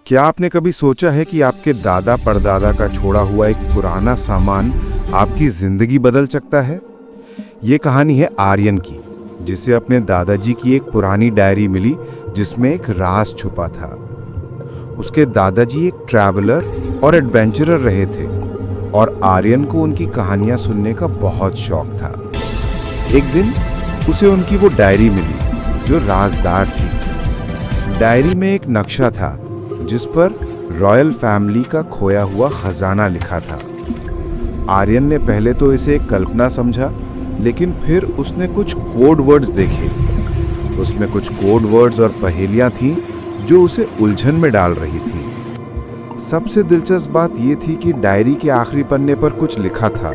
क्या आपने कभी सोचा है कि आपके दादा परदादा का छोड़ा हुआ एक पुराना सामान आपकी जिंदगी बदल सकता है? ये कहानी है आर्यन की, जिसे अपने दादाजी की एक पुरानी डायरी मिली जिसमें एक राज छुपा था। उसके दादाजी एक ट्रैवलर और एडवेंचरर रहे थे और आर्यन को उनकी कहानियां सुनने का बहुत शौक था। एक दिन उसे उनकी वो डायरी मिली जो राजदार थी। डायरी में एक नक्शा था जिस पर रॉयल फैमिली का खोया हुआ खजाना लिखा था। आर्यन ने पहले तो इसे एक कल्पना समझा, लेकिन फिर उसने कुछ कोड वर्ड्स देखे। उसमें कुछ कोड वर्ड्स और पहेलियां थीं जो उसे उलझन में डाल रही थी। सबसे दिलचस्प बात यह थी कि डायरी के आखिरी पन्ने पर कुछ लिखा था।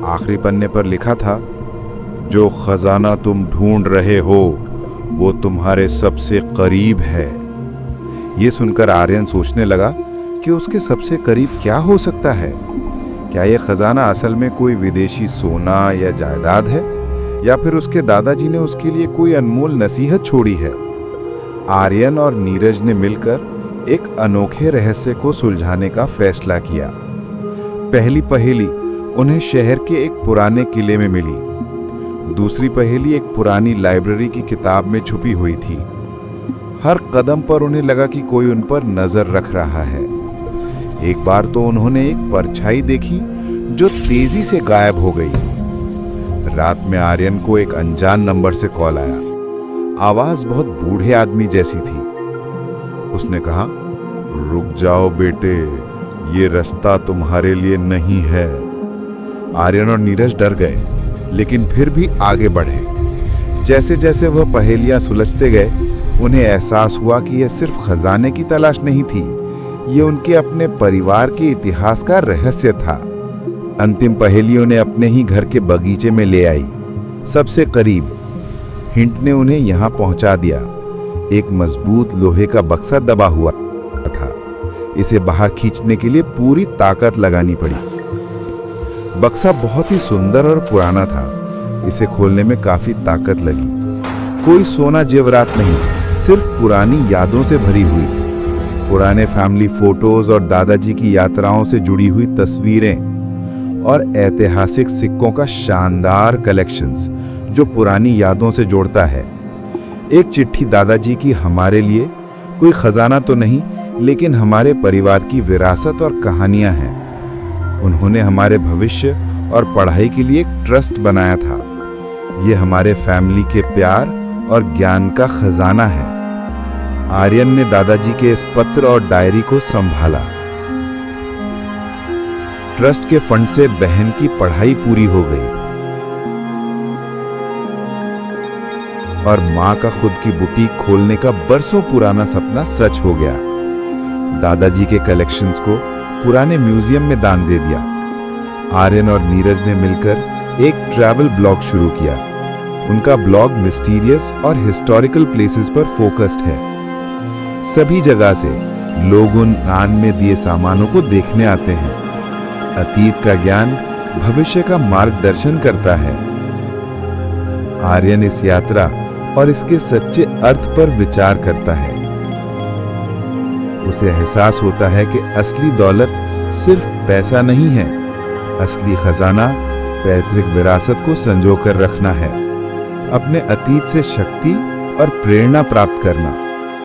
आखिरी पन्ने पर लिखा था, जो खजाना तुम ढूंढ रहे हो वो तुम्हारे सबसे करीब है। ये सुनकर आर्यन सोचने लगा कि उसके सबसे करीब क्या हो सकता है। क्या यह खजाना असल में कोई विदेशी सोना या जायदाद है, या फिर उसके दादाजी ने उसके लिए कोई अनमोल नसीहत छोड़ी है। आर्यन और नीरज ने मिलकर एक अनोखे रहस्य को सुलझाने का फैसला किया। पहली पहेली उन्हें शहर के एक पुराने किले में मिली। दूसरी पहेली एक पुरानी लाइब्रेरी की किताब में छुपी हुई थी। हर कदम पर उन्हें लगा कि कोई उन पर नजर रख रहा है। एक बार तो उन्होंने एक परछाई देखी जो तेजी से गायब हो गई। रात में आर्यन को एक अनजान नंबर से कॉल आया। आवाज बहुत बूढ़े आदमी जैसी थी। उसने कहा, रुक जाओ बेटे, ये रास्ता तुम्हारे लिए नहीं है। आर्यन और नीरज डर गए, लेकिन फिर भी आगे बढ़े। जैसे जैसे वह पहेलियां सुलझते गए, उन्हें एहसास हुआ कि यह सिर्फ खजाने की तलाश नहीं थी, ये उनके अपने परिवार के इतिहास का रहस्य था। अंतिम पहेली उन्हें अपने ही घर के बगीचे में ले आई। सबसे करीब हिंट ने उन्हें यहां पहुंचा दिया। एक मजबूत लोहे का बक्सा दबा हुआ था। इसे बाहर खींचने के लिए पूरी ताकत लगानी पड़ी। बक्सा बहुत ही सुंदर और पुराना था। इसे खोलने में काफी ताकत लगी। कोई सोना जेवरात नहीं, सिर्फ पुरानी यादों से भरी हुई पुराने फैमिली फोटोज और दादाजी की यात्राओं से जुड़ी हुई तस्वीरें और ऐतिहासिक सिक्कों का शानदार कलेक्शंस जो पुरानी यादों से जोड़ता है। एक चिट्ठी दादाजी की हमारे लिए, कोई खजाना तो नहीं, लेकिन हमारे परिवार की विरासत और कहानियां हैं। उन्होंने हमारे भविष्य और पढ़ाई के लिए एक ट्रस्ट बनाया था। ये हमारे फैमिली के प्यार और ज्ञान का खजाना है। आर्यन ने दादाजी के इस पत्र और डायरी को संभाला। ट्रस्ट के फंड से बहन की पढ़ाई पूरी हो गई और मां का खुद की बुटीक खोलने का बरसों पुराना सपना सच हो गया। दादाजी के कलेक्शंस को पुराने म्यूजियम में दान दे दिया। आर्यन और नीरज ने मिलकर एक ट्रैवल ब्लॉग शुरू किया। उनका ब्लॉग मिस्टीरियस और हिस्टोरिकल प्लेसेस पर फोकस्ड है। सभी जगह से लोग उन दान में दिए सामानों को देखने आते हैं। अतीत का ज्ञान भविष्य का मार्गदर्शन करता है। आर्यन इस यात्रा और इसके सच्चे अर्थ पर विचार करता है। उसे एहसास होता है कि असली दौलत सिर्फ पैसा नहीं है। असली खजाना पैतृक विरासत को संजो कर रखना है, अपने अतीत से शक्ति और प्रेरणा प्राप्त करना।